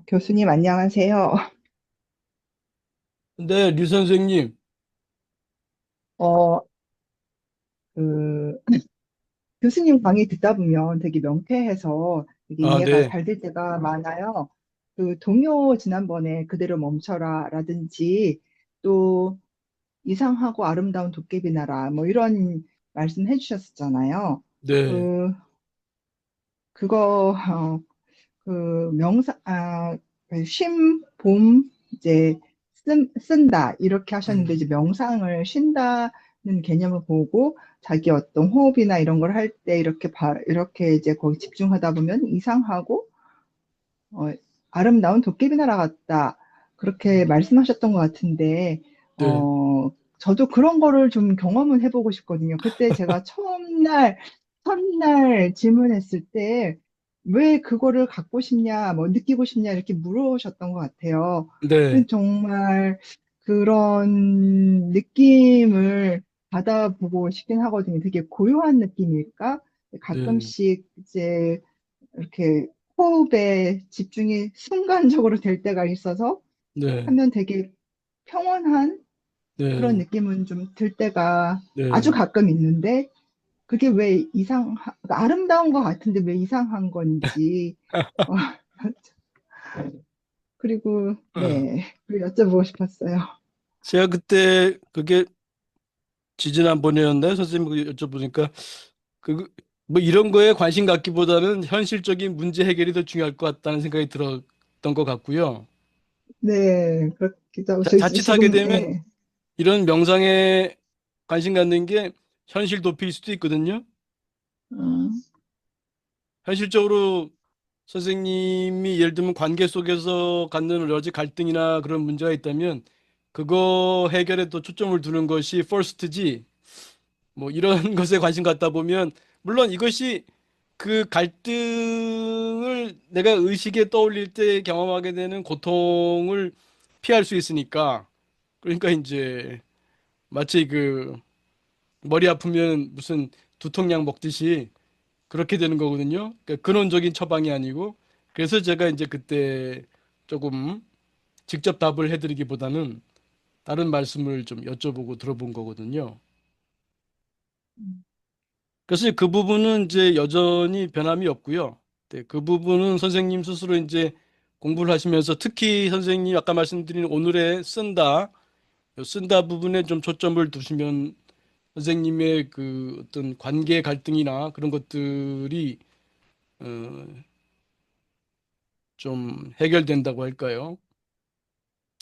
교수님 안녕하세요. 네, 류 선생님. 어, 그, 교수님 강의 듣다 보면 되게 명쾌해서 되게 아, 이해가 네, 잘 될 때가 많아요. 동요 지난번에 그대로 멈춰라 라든지 또 이상하고 아름다운 도깨비 나라 뭐 이런 말씀 해주셨었잖아요. 네, 그, 그거, 봄, 이제, 쓴다, 이렇게 하셨는데, 음, 이제 명상을 쉰다는 개념을 보고, 자기 어떤 호흡이나 이런 걸 할 때, 이렇게 이제 거기 집중하다 보면 이상하고, 어, 아름다운 도깨비 나라 같다. 그렇게 말씀하셨던 것 같은데, 네, 저도 그런 거를 좀 경험을 해보고 싶거든요. 그때 제가 첫날 질문했을 때, 왜 그거를 갖고 싶냐, 뭐 느끼고 싶냐, 이렇게 물으셨던 것 같아요. 네, 근데 정말 그런 느낌을 받아보고 싶긴 하거든요. 되게 고요한 느낌일까? 네, 가끔씩 이제 이렇게 호흡에 집중이 순간적으로 될 때가 있어서 네, 하면 되게 평온한 그런 네, 느낌은 좀 들 때가 아주 네. 가끔 있는데 그게 왜 그러니까 아름다운 것 같은데 왜 이상한 건지 어, 그리고 어, 네, 그리고 여쭤보고 싶었어요. 제가 그때 그게 지지난번이었나요? 선생님 여쭤보니까 뭐 이런 거에 관심 갖기보다는 현실적인 문제 해결이 더 중요할 것 같다는 생각이 들었던 것 같고요. 네, 그렇기도 하고 저 이제 자칫하게 지금 되면 이런 명상에 관심 갖는 게 현실 도피일 수도 있거든요. 어, 현실적으로 선생님이 예를 들면 관계 속에서 갖는 여러 가지 갈등이나 그런 문제가 있다면 그거 해결에 또 초점을 두는 것이 퍼스트지 뭐 이런 것에 관심 갖다 보면 물론 이것이 그 갈등을 내가 의식에 떠올릴 때 경험하게 되는 고통을 피할 수 있으니까 그러니까 이제 마치 그 머리 아프면 무슨 두통약 먹듯이 그렇게 되는 거거든요. 그러니까 근원적인 처방이 아니고 그래서 제가 이제 그때 조금 직접 답을 해드리기보다는 다른 말씀을 좀 여쭤보고 들어본 거거든요. 그래서 그 부분은 이제 여전히 변함이 없고요. 네, 그 부분은 선생님 스스로 이제 공부를 하시면서 특히 선생님 아까 말씀드린 오늘의 쓴다 부분에 좀 초점을 두시면 선생님의 그 어떤 관계 갈등이나 그런 것들이 어, 좀 해결된다고 할까요?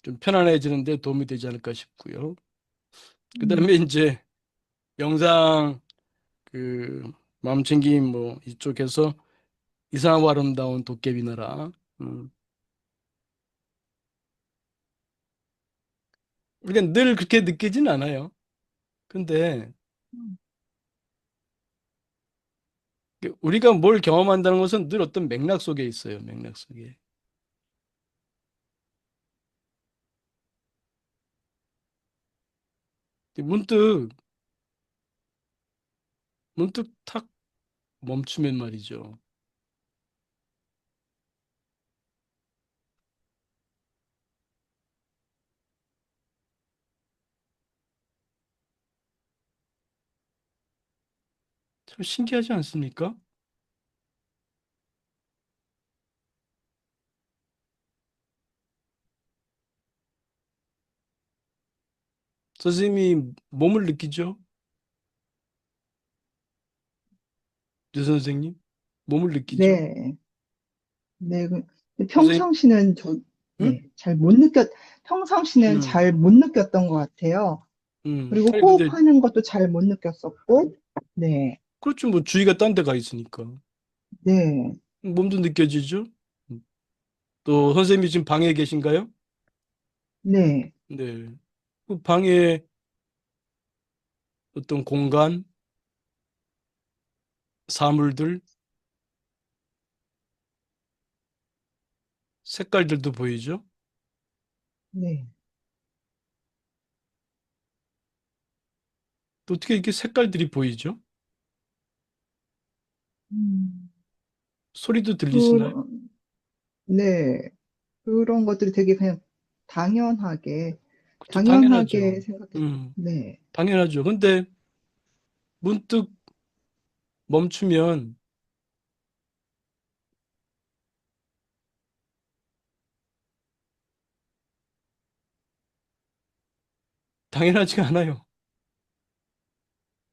좀 편안해지는 데 도움이 되지 않을까 싶고요. 그다음에 음, 이제 영상 그 마음챙김 뭐 이쪽에서 이상하고 아름다운 도깨비 나라. 음. 우리가 늘 그렇게 느끼진 않아요. 근데 우리가 뭘 경험한다는 것은 늘 어떤 맥락 속에 있어요. 맥락 속에. 문득 문득 탁 멈추면 말이죠. 참 신기하지 않습니까? 선생님이 몸을 느끼죠? 유 선생님? 몸을 느끼죠? 네. 네, 선생님? 평상시는 응? 네, 평상시는 응. 잘 못 느꼈던 것 같아요. 응. 그리고 아니 근데 호흡하는 것도 잘 못 느꼈었고, 네, 그렇죠. 뭐 주의가 딴 데 가 있으니까. 네, 몸도 느껴지죠? 또 선생님이 지금 방에 계신가요? 네, 네. 그 방에 어떤 공간, 사물들, 색깔들도 보이죠? 네. 또 어떻게 이렇게 색깔들이 보이죠? 음, 소리도 그, 들리시나요? 네. 그런 것들이 되게 그냥 당연하게, 그것도 당연하게 당연하죠. 생각했어요. 네. 당연하죠. 근데 문득 멈추면 당연하지가 않아요.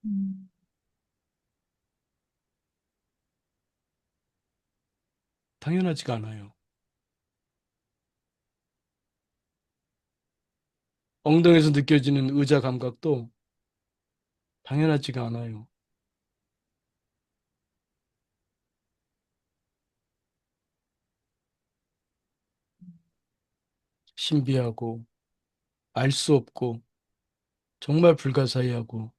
음, 당연하지가 않아요. 엉덩이에서 느껴지는 의자 감각도 당연하지가 않아요. 신비하고 알 수 없고 정말 불가사의하고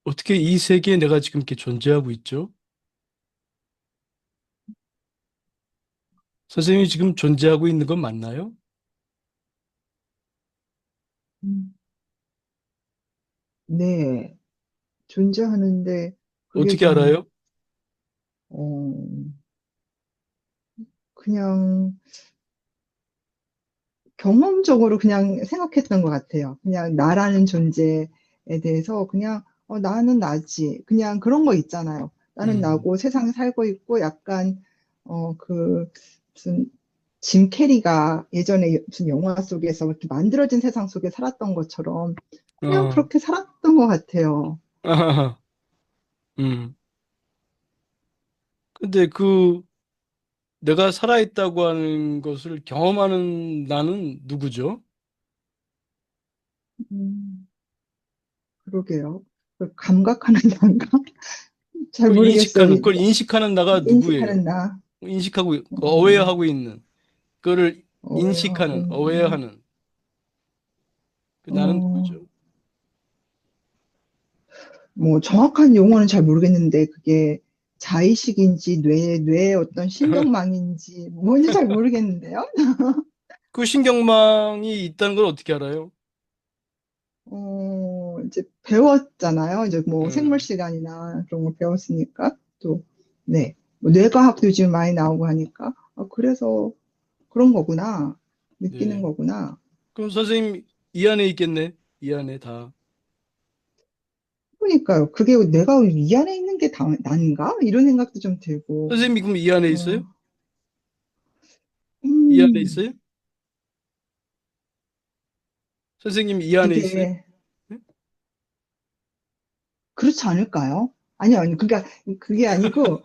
어떻게 이 세계에 내가 지금 이렇게 존재하고 있죠? 선생님이 지금 존재하고 있는 건 맞나요? 음, 네. 존재하는데 그게 어떻게 좀, 알아요? 어, 그냥 경험적으로 그냥 생각했던 것 같아요. 그냥 나라는 존재에 대해서 그냥, 나는 나지. 그냥 그런 거 있잖아요. 나는 음, 나고 세상에 살고 있고 약간, 무슨, 짐 캐리가 예전에 무슨 영화 속에서 이렇게 만들어진 세상 속에 살았던 것처럼 그냥 어, 그렇게 살았던 것 같아요. 아하하, 음. 근데 그 내가 살아있다고 하는 것을 경험하는 나는 누구죠? 음, 그러게요. 그걸 감각하는 단가? 잘 모르겠어요. 그걸 인식하는 나가 누구예요? 인식하는 나. 인식하고, 어, 어웨어하고 있는, 그거를 인식하는, 어웨어하고, 어웨어하는, 그 나는 어, 누구죠? 뭐 정확한 용어는 잘 모르겠는데 그게 자의식인지 뇌의 어떤 신경망인지 뭔지 잘 모르겠는데요. 그 신경망이 있다는 걸 어떻게 알아요? 이제 배웠잖아요. 이제 뭐 생물 음, 시간이나 그런 거 배웠으니까 또, 네. 뭐 뇌과학도 요즘 많이 나오고 하니까, 그래서 그런 거구나. 느끼는 네. 거구나. 그럼 선생님 이 안에 있겠네? 이 안에 다. 그러니까요. 그게 내가 이 안에 있는 게 난가? 이런 생각도 좀 들고, 선생님이 그럼 이 안에 있어요? 어, 이 안에 음, 있어요? 선생님 이 안에 있어요? 그게 네? 그렇지 않을까요? 아니요, 아니, 그러니까 그게 아니고,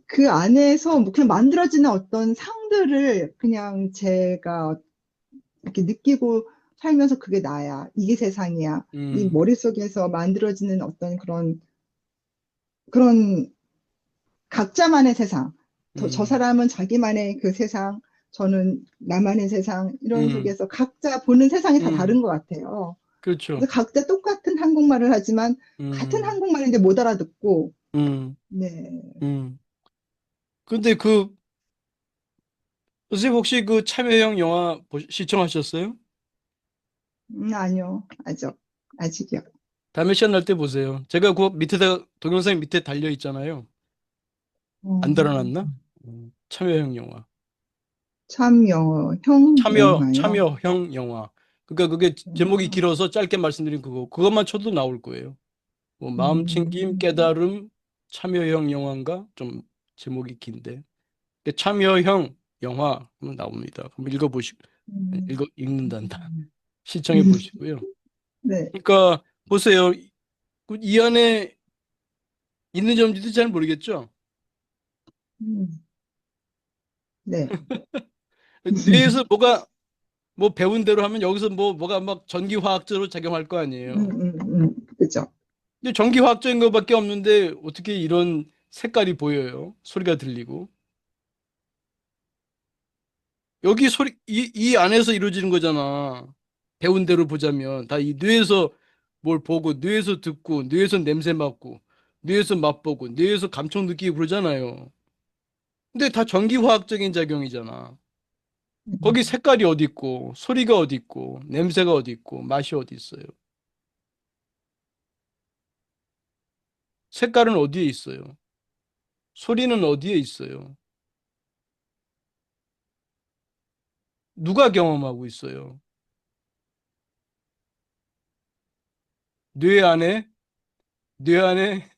그 안에서 뭐 그냥 만들어지는 어떤 상들을 그냥 제가 이렇게 느끼고 살면서 그게 나야. 이게 세상이야. 이 음, 머릿속에서 만들어지는 어떤 그런 각자만의 세상. 저 음, 사람은 자기만의 그 세상, 저는 나만의 세상, 이런 음, 속에서 각자 보는 세상이 다 음, 다른 것 같아요. 그렇죠. 그래서 각자 똑같은 한국말을 하지만 같은 음, 한국말인데 못 알아듣고, 음, 네. 음. 근데 그, 선생님 혹시 그 참여형 영화 시청하셨어요? 아니요. 아직이요. 다음에 시간 날 때 보세요. 제가 그 밑에다, 동영상 밑에 달려 있잖아요. 안 음, 달아놨나? 참여형 영화. 참여형 영화요. 참여형 영화. 그러니까 그게 제목이 길어서 짧게 말씀드린 그거. 그것만 쳐도 나올 거예요. 뭐 마음챙김, 음, 깨달음, 참여형 영화인가? 좀 제목이 긴데. 참여형 영화 그러면 나옵니다. 그럼 음, 읽는단다. 음. 시청해 보시고요. 네. 그러니까 보세요. 이 안에 있는 점인지도 잘 모르겠죠? 음, 네. 뇌에서 뭐가 뭐 배운 대로 하면 여기서 뭐가 막 전기화학적으로 작용할 거 아니에요. 그죠. 근데 전기화학적인 것밖에 없는데 어떻게 이런 색깔이 보여요? 소리가 들리고. 여기 이 안에서 이루어지는 거잖아. 배운 대로 보자면. 다 이 뇌에서 뭘 보고, 뇌에서 듣고, 뇌에서 냄새 맡고, 뇌에서 맛보고, 뇌에서 감촉 느끼고 그러잖아요. 근데 다 전기화학적인 작용이잖아. 거기 음, 색깔이 어디 있고, 소리가 어디 있고, 냄새가 어디 있고, 맛이 어디 있어요. 색깔은 어디에 있어요? 소리는 어디에 있어요? 누가 경험하고 있어요? 뇌 안에, 뇌 안에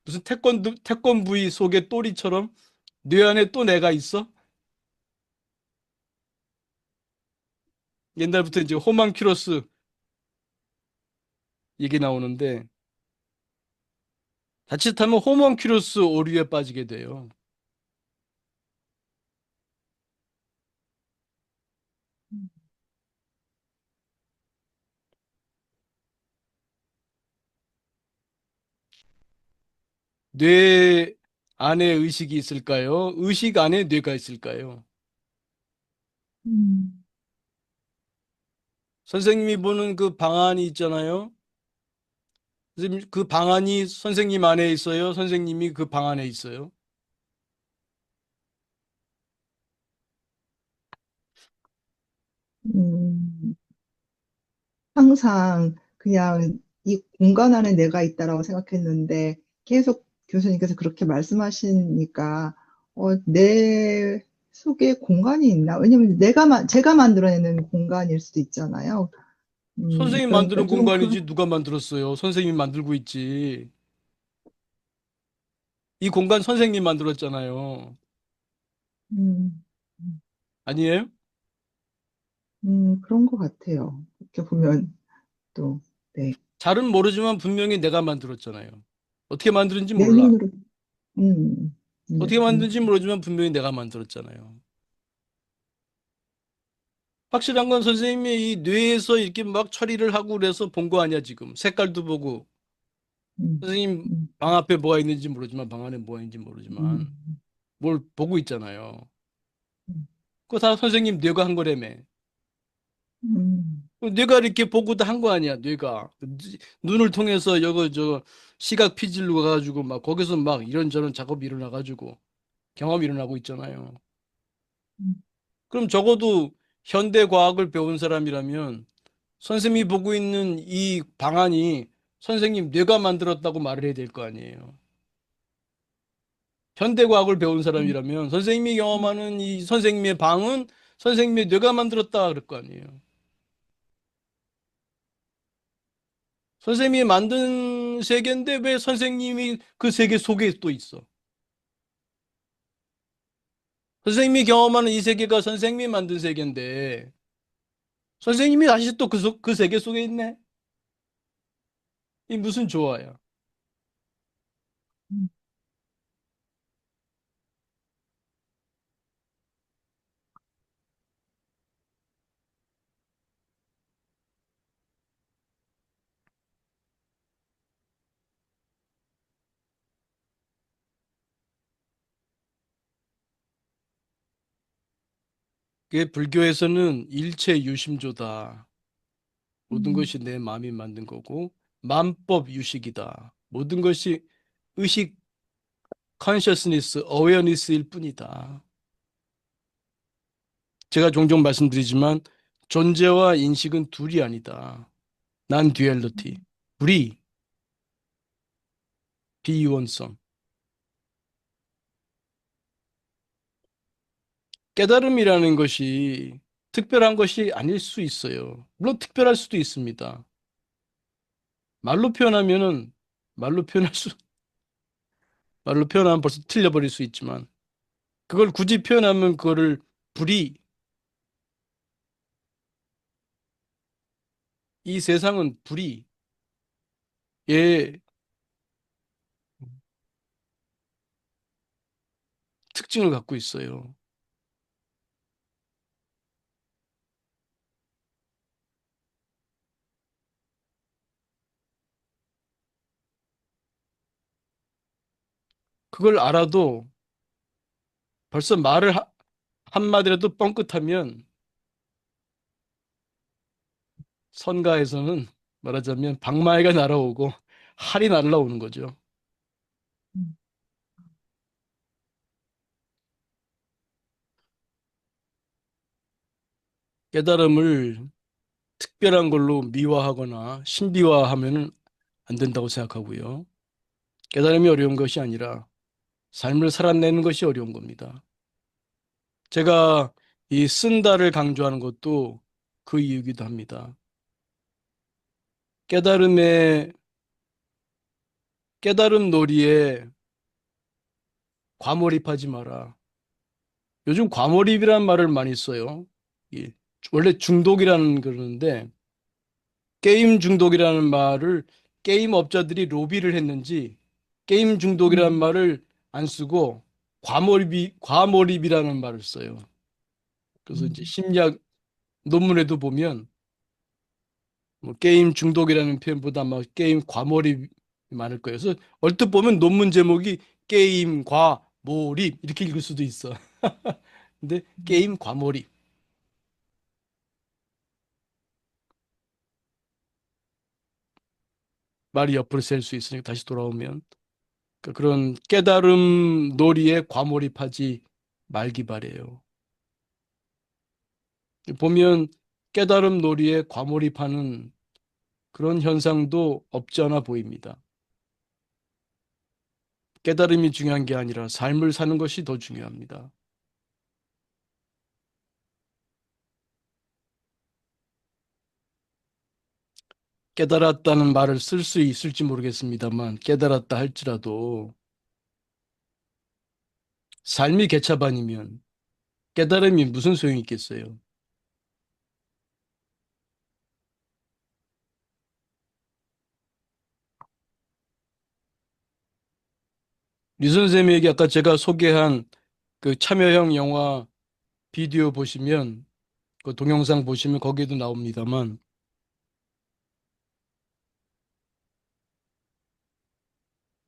무슨 태권 부위 속의 또리처럼 뇌 안에 또 내가 있어? 옛날부터 이제 호망큐로스 얘기 나오는데 자칫하면 호망큐로스 오류에 빠지게 돼요. 뇌 안에 의식이 있을까요? 의식 안에 뇌가 있을까요? 음, 선생님이 보는 그 방안이 있잖아요. 선생님, 그 방안이 선생님 안에 있어요. 선생님이 그 방 안에 있어요. 음, 항상 그냥 이 공간 안에 내가 있다라고 생각했는데 계속 교수님께서 그렇게 말씀하시니까 내 속에 공간이 있나? 왜냐면 제가 만들어내는 공간일 수도 있잖아요. 선생님 그러니까 만드는 좀 그, 공간이지 누가 만들었어요? 선생님이 만들고 있지. 이 공간 선생님 만들었잖아요. 음, 아니에요? 그런 것 같아요. 이렇게 보면 또, 네. 잘은 모르지만 분명히 내가 만들었잖아요. 어떻게 만드는지 내 몰라. 눈으로, 음, 어떻게 음, 만드는지 모르지만 분명히 내가 만들었잖아요. 확실한 건 선생님이 이 뇌에서 이렇게 막 처리를 하고 그래서 본 거 아니야, 지금. 색깔도 보고. 음, 선생님 음, 방 앞에 뭐가 있는지 모르지만, 방 안에 뭐가 있는지 모르지만, 음, 뭘 보고 있잖아요. 음, 그거 다 선생님 뇌가 한 거라며. 음, 뇌가 이렇게 보고 다 한 거 아니야, 뇌가. 눈을 통해서 시각 피질로 가가지고 막 거기서 막 이런저런 작업이 일어나가지고 경험이 일어나고 있잖아요. 음, 그럼 적어도 현대 과학을 배운 사람이라면 선생님이 보고 있는 이 방안이 선생님 뇌가 만들었다고 말을 해야 될 거 아니에요. 현대 과학을 배운 음, 사람이라면 선생님이 경험하는 이 선생님의 방은 선생님의 뇌가 만들었다 그럴 거 아니에요. 선생님이 만든 세계인데 왜 선생님이 그 세계 속에 또 있어? 선생님이 경험하는 이 세계가 선생님이 만든 세계인데 선생님이 다시 또 그 세계 속에 있네? 이 무슨 조화야? 음. 그게 불교에서는 일체 유심조다. 모든 음, 것이 내 마음이 만든 거고 만법 유식이다. 모든 것이 의식, consciousness, awareness일 뿐이다. 제가 종종 말씀드리지만 존재와 인식은 둘이 아니다. 난 듀얼리티. 불이, 비이원성. 깨달음이라는 것이 특별한 것이 아닐 수 있어요. 물론 특별할 수도 있습니다. 말로 표현하면은 말로 표현할 수, 말로 표현하면 벌써 틀려버릴 수 있지만 그걸 굳이 표현하면 그거를 불이, 이 세상은 불이, 의 특징을 갖고 있어요. 그걸 알아도 벌써 말을 한마디라도 뻥끗하면 선가에서는 말하자면 방마이가 날아오고 활이 날아오는 거죠. 음, 깨달음을 특별한 걸로 미화하거나 신비화하면 안 된다고 생각하고요. 깨달음이 어려운 것이 아니라 삶을 살아내는 것이 어려운 겁니다. 제가 이 쓴다를 강조하는 것도 그 이유이기도 합니다. 깨달음의 깨달음 놀이에 과몰입하지 마라. 요즘 과몰입이라는 말을 많이 써요. 이 원래 중독이라는 그러는데 게임 중독이라는 말을 게임 업자들이 로비를 했는지 게임 중독이라는 음, 말을 안 쓰고 과몰입이라는 말을 써요. 그래서 이제 음, 심리학 논문에도 보면 뭐 게임 중독이라는 표현보다 막 게임 과몰입이 많을 거예요. 그래서 얼뜻 보면 논문 제목이 게임 과몰입 이렇게 읽을 수도 있어. 근데 음, 게임 과몰입 말이 옆으로 셀 수 있으니까 다시 돌아오면 그런 깨달음 놀이에 과몰입하지 말기 바래요. 보면 깨달음 놀이에 과몰입하는 그런 현상도 없지 않아 보입니다. 깨달음이 중요한 게 아니라 삶을 사는 것이 더 중요합니다. 깨달았다는 말을 쓸 수 있을지 모르겠습니다만 깨달았다 할지라도 삶이 개차반이면 깨달음이 무슨 소용이 있겠어요? 류 선생님에게 아까 제가 소개한 그 참여형 영화 비디오 보시면 그 동영상 보시면 거기에도 나옵니다만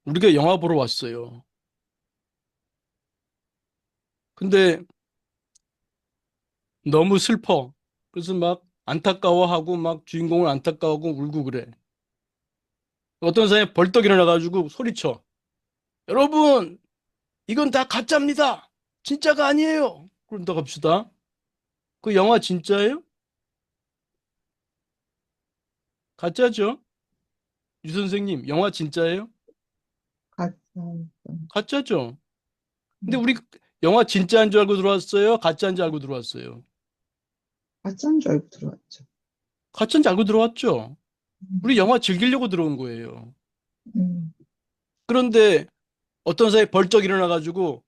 우리가 영화 보러 왔어요. 근데 너무 슬퍼. 그래서 막 안타까워하고 막 주인공을 안타까워하고 울고 그래. 어떤 사람이 벌떡 일어나가지고 소리쳐. 여러분, 이건 다 가짜입니다. 진짜가 아니에요. 그런다 갑시다. 그 영화 진짜예요? 가짜죠? 유 선생님, 영화 진짜예요? 가짜. 가짜죠? 근데 음, 우리 영화 진짜인 줄 알고 들어왔어요? 가짜인 줄 알고 들어왔어요? 가짜인 줄 알고 들어왔죠. 가짜인 줄 알고 들어왔죠? 우리 음, 영화 즐기려고 들어온 거예요. 음, 그런데 어떤 사람이 벌쩍 일어나가지고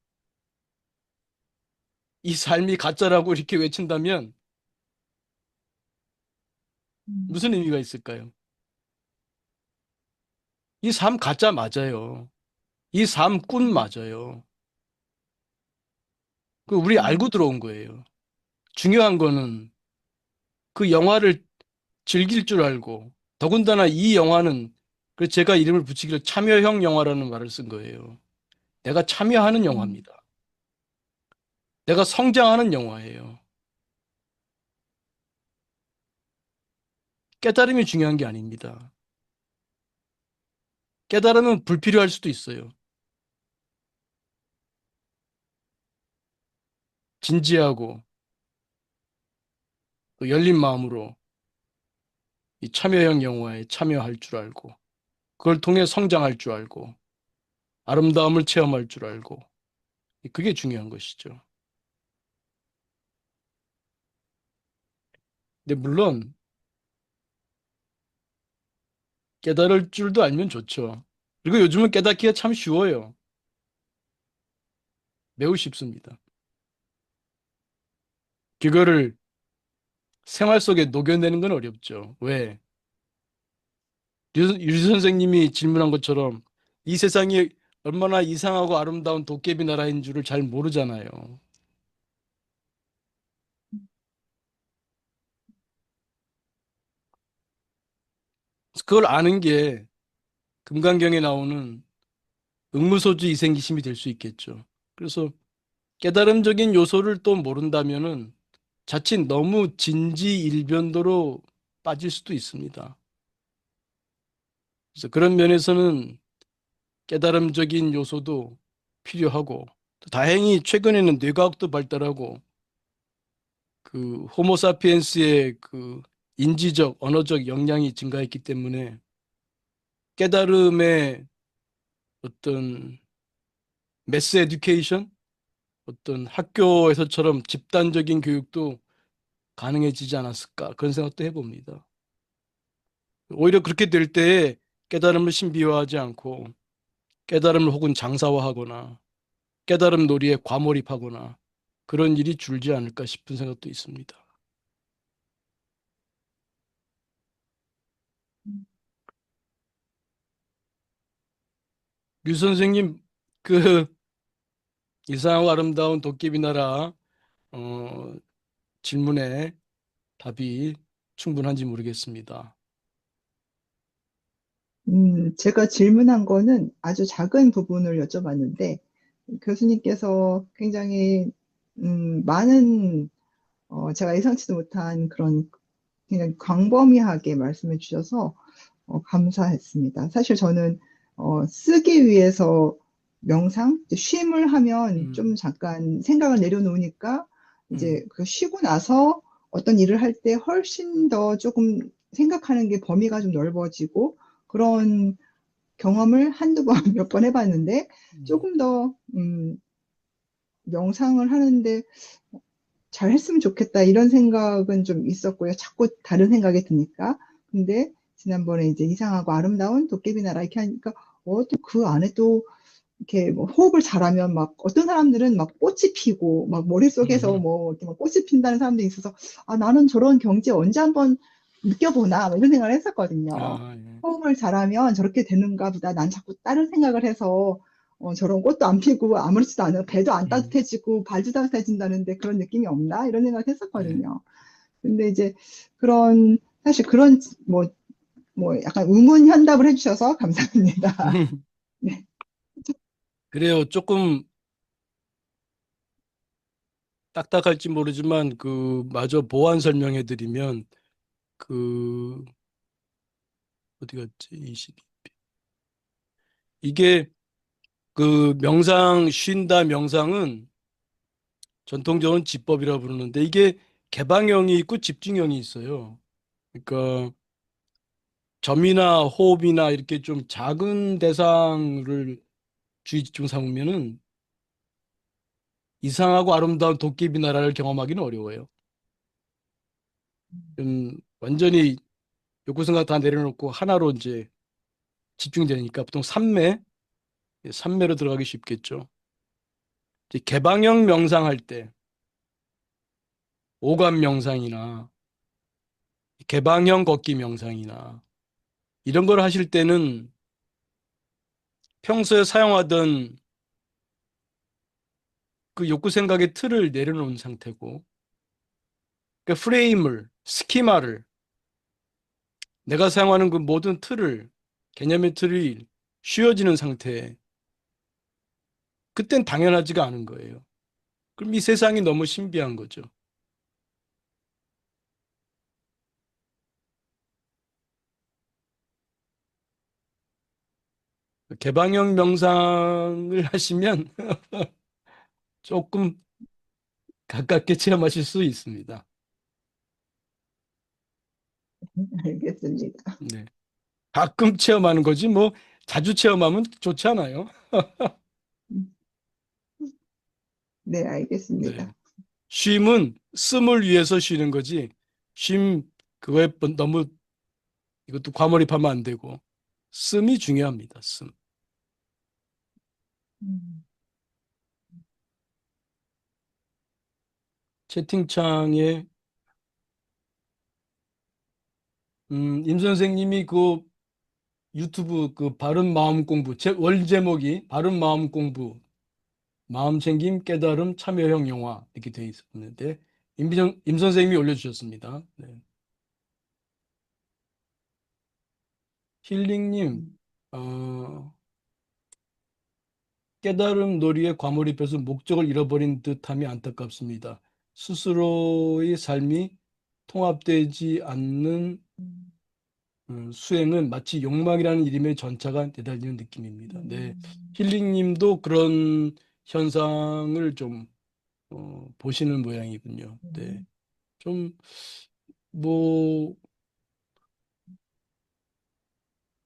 이 삶이 가짜라고 이렇게 외친다면 음, 무슨 의미가 있을까요? 이 삶 가짜 맞아요. 이 삶 꾼 음, 맞아요. 그 우리 알고 음, 들어온 거예요. 중요한 거는 그 영화를 즐길 줄 알고 더군다나 이 영화는 그 제가 이름을 붙이기로 참여형 영화라는 말을 쓴 거예요. 내가 참여하는 음, 영화입니다. 내가 성장하는 영화예요. 깨달음이 중요한 게 아닙니다. 깨달음은 불필요할 수도 있어요. 진지하고 또 열린 마음으로 이 참여형 영화에 참여할 줄 알고 그걸 통해 성장할 줄 알고 아름다움을 체험할 줄 알고 그게 중요한 것이죠. 근데 물론 깨달을 줄도 알면 좋죠. 그리고 요즘은 깨닫기가 참 쉬워요. 매우 쉽습니다. 그거를 생활 속에 녹여내는 건 어렵죠. 왜? 유 선생님이 질문한 것처럼 이 세상이 얼마나 이상하고 아름다운 도깨비 나라인 줄을 잘 모르잖아요. 그걸 아는 게 금강경에 나오는 응무소주 이생기심이 될 수 있겠죠. 그래서 깨달음적인 요소를 또 모른다면은 자칫 너무 진지일변도로 빠질 수도 있습니다. 그래서 그런 면에서는 깨달음적인 요소도 필요하고 또 다행히 최근에는 뇌과학도 발달하고 그 호모사피엔스의 그 인지적, 언어적 역량이 증가했기 때문에 깨달음의 어떤 매스 에듀케이션, 어떤 학교에서처럼 집단적인 교육도 가능해지지 않았을까 그런 생각도 해봅니다. 오히려 그렇게 될 때에 깨달음을 신비화하지 않고 깨달음을 혹은 장사화하거나 깨달음 놀이에 과몰입하거나 그런 일이 줄지 않을까 싶은 생각도 있습니다. 류 선생님, 그 이상하고 아름다운 도깨비 나라 어, 질문에 답이 충분한지 모르겠습니다. 제가 질문한 거는 아주 작은 부분을 여쭤봤는데, 교수님께서 굉장히, 많은, 제가 예상치도 못한 그런, 그냥 광범위하게 말씀해 주셔서, 감사했습니다. 사실 저는, 쓰기 위해서 명상, 이제 쉼을 하면 좀 음, 잠깐 생각을 내려놓으니까, 음, 이제 그 쉬고 나서 어떤 일을 할 때 훨씬 더 조금 생각하는 게 범위가 좀 넓어지고, 그런 경험을 한두 번, 몇 번 해봤는데, 음, 조금 더, 명상을 하는데 잘 했으면 좋겠다, 이런 생각은 좀 있었고요. 자꾸 다른 생각이 드니까. 근데 지난번에 이제 이상하고 아름다운 도깨비 나라 이렇게 하니까, 또 그 안에 또 이렇게 뭐 호흡을 잘하면 막 어떤 사람들은 막 꽃이 피고 막 머릿속에서 음, 뭐 이렇게 막 꽃이 핀다는 사람도 있어서, 나는 저런 경지 언제 한번 느껴보나 뭐 이런 생각을 했었거든요. 아, 예, 호흡을 잘하면 저렇게 되는가 보다. 난 자꾸 다른 생각을 해서 저런 꽃도 안 피고 아무렇지도 않아, 배도 안 음, 따뜻해지고 발도 따뜻해진다는데 그런 느낌이 없나 이런 생각 네. 했었거든요. 근데 이제 그런, 사실 그런 뭐 약간 우문현답을 해주셔서 감사합니다. 네. 그래요. 조금 딱딱할지 모르지만 그 마저 보완 설명해 드리면 그 어디 갔지? 22. 이게 그 명상 쉰다 명상은 전통적으로는 지법이라고 부르는데 이게 개방형이 있고 집중형이 있어요. 그러니까 점이나 호흡이나 이렇게 좀 작은 대상을 주의 집중 삼으면은 이상하고 아름다운 도깨비 나라를 경험하기는 어려워요. 완전히 욕구 생각 다 내려놓고 하나로 이제 집중되니까 보통 삼매로 들어가기 쉽겠죠. 이제 개방형 명상할 때 오감 명상이나 개방형 걷기 명상이나 이런 걸 하실 때는 평소에 사용하던 그 욕구 생각의 틀을 내려놓은 상태고 그 프레임을 스키마를 내가 사용하는 그 모든 틀을 개념의 틀이 쉬워지는 상태에 그땐 당연하지가 않은 거예요. 그럼 이 세상이 너무 신비한 거죠. 개방형 명상을 하시면 조금 가깝게 체험하실 수 있습니다. 알겠습니다. 네. 가끔 체험하는 거지 뭐 자주 체험하면 좋지 않아요. 네, 네. 알겠습니다. 쉼은 씀을 위해서 쉬는 거지. 쉼 그거에 너무 이것도 과몰입하면 안 되고 씀이 중요합니다. 씀. 음, 채팅창에 임 선생님이 그 유튜브 그 바른 마음 공부 월 제목이 바른 마음 공부 마음 챙김 깨달음 참여형 영화 이렇게 되어 있었는데 임 선생님이 올려주셨습니다. 네. 힐링님 음, 어, 깨달음 놀이에 과몰입해서 목적을 잃어버린 듯함이 안타깝습니다. 스스로의 삶이 통합되지 않는 음, 수행은 마치 욕망이라는 이름의 전차가 내달리는 느낌입니다. 네, 음, 힐링님도 그런 현상을 좀 보시는 모양이군요. 네, 음, 좀 뭐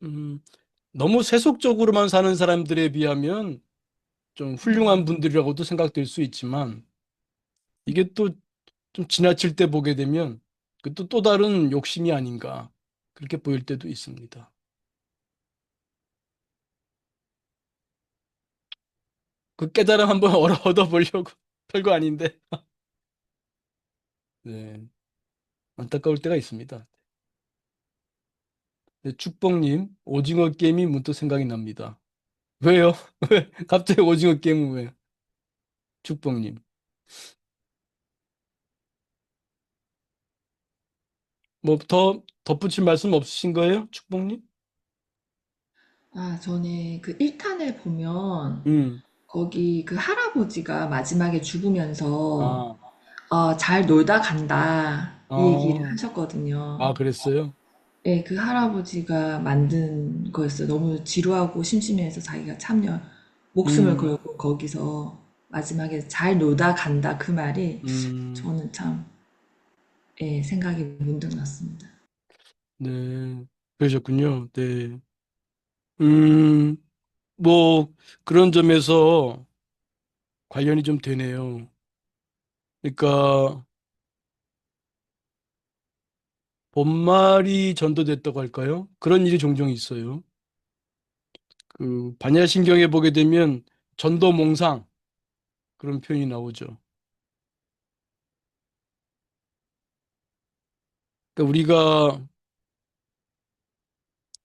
음, 너무 세속적으로만 사는 사람들에 비하면 좀 네. 훌륭한 분들이라고도 생각될 수 있지만 이게 또 좀 지나칠 때 보게 되면 그 또 다른 욕심이 아닌가 그렇게 보일 때도 있습니다. 그 깨달음 한번 얻어보려고 별거 아닌데 네, 안타까울 때가 있습니다. 네, 축복님 오징어 게임이 문득 생각이 납니다. 왜요? 왜 갑자기 오징어 게임은 왜? 축복님 뭐 더 덧붙일 말씀 없으신 거예요? 축복님? 아, 전에 그 1탄을 보면 음, 거기 그 할아버지가 마지막에 죽으면서 아, 잘 놀다 간다 이 얘기를 아, 하셨거든요. 아 그랬어요? 네, 그 할아버지가 만든 거였어요. 너무 지루하고 심심해서 자기가 참여 목숨을 음, 걸고 거기서 마지막에 잘 놀다 간다 그 말이 음, 저는 참 생각이 문득 났습니다. 네, 그러셨군요. 네. 음, 뭐, 그런 점에서 관련이 좀 되네요. 그러니까, 본말이 전도됐다고 할까요? 그런 일이 종종 있어요. 그, 반야신경에 보게 되면 전도몽상, 그런 표현이 나오죠. 그러니까 우리가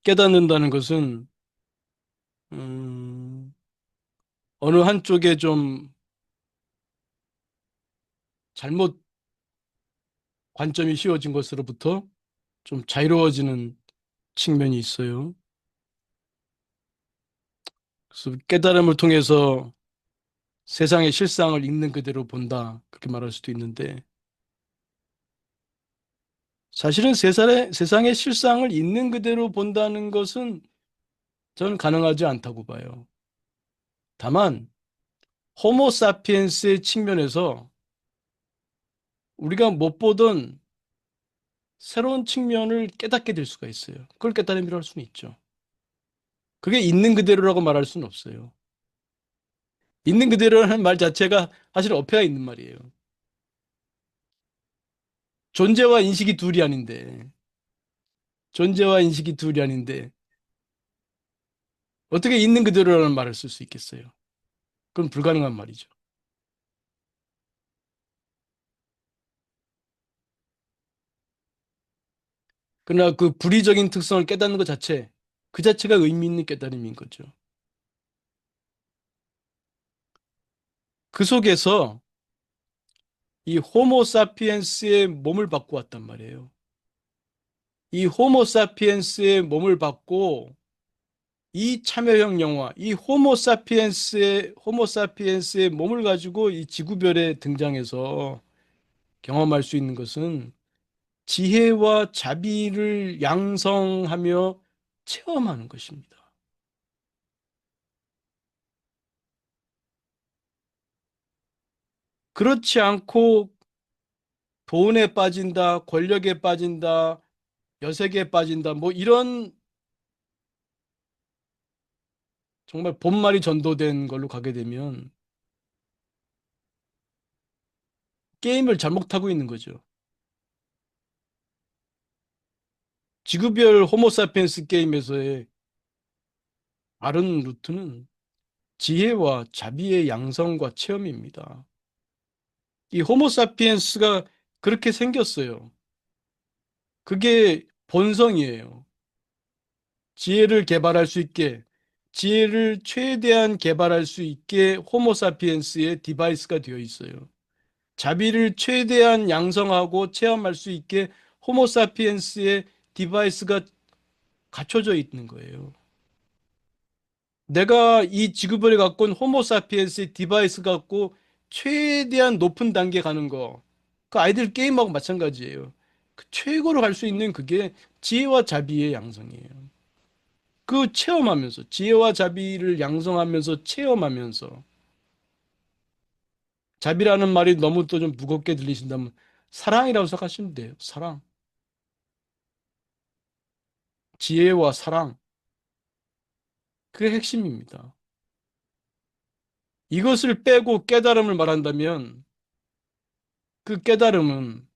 깨닫는다는 것은, 음, 어느 한쪽에 좀 잘못 관점이 씌워진 것으로부터 좀 자유로워지는 측면이 있어요. 그래서 깨달음을 통해서 세상의 실상을 있는 그대로 본다. 그렇게 말할 수도 있는데, 사실은 세상의 실상을 있는 그대로 본다는 것은 저는 가능하지 않다고 봐요. 다만, 호모사피엔스의 측면에서 우리가 못 보던 새로운 측면을 깨닫게 될 수가 있어요. 그걸 깨달음이라고 할 수는 있죠. 그게 있는 그대로라고 말할 수는 없어요. 있는 그대로라는 말 자체가 사실 어폐가 있는 말이에요. 존재와 인식이 둘이 아닌데, 존재와 인식이 둘이 아닌데, 어떻게 있는 그대로라는 말을 쓸 수 있겠어요? 그건 불가능한 말이죠. 그러나 그 불의적인 특성을 깨닫는 것 자체, 그 자체가 의미 있는 깨달음인 거죠. 그 속에서 이 호모사피엔스의 몸을 받고 왔단 말이에요. 이 호모사피엔스의 몸을 받고 이 참여형 영화, 이 호모사피엔스의 몸을 가지고 이 지구별에 등장해서 경험할 수 있는 것은 지혜와 자비를 양성하며 체험하는 것입니다. 그렇지 않고 돈에 빠진다, 권력에 빠진다, 여색에 빠진다, 뭐 이런 정말 본말이 전도된 걸로 가게 되면 게임을 잘못하고 있는 거죠. 지구별 호모사피엔스 게임에서의 바른 루트는 지혜와 자비의 양성과 체험입니다. 이 호모사피엔스가 그렇게 생겼어요. 그게 본성이에요. 지혜를 개발할 수 있게, 지혜를 최대한 개발할 수 있게 호모사피엔스의 디바이스가 되어 있어요. 자비를 최대한 양성하고 체험할 수 있게 호모사피엔스의 디바이스가 갖춰져 있는 거예요. 내가 이 지구본에 갖고 온 호모사피엔스의 디바이스 갖고 최대한 높은 단계 가는 거, 그 아이들 게임하고 마찬가지예요. 그 최고로 갈 수 있는 그게 지혜와 자비의 양성이에요. 그 체험하면서, 지혜와 자비를 양성하면서 체험하면서, 자비라는 말이 너무 또 좀 무겁게 들리신다면 사랑이라고 생각하시면 돼요. 사랑. 지혜와 사랑. 그게 핵심입니다. 이것을 빼고 깨달음을 말한다면 그 깨달음은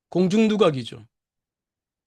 공중두각이죠.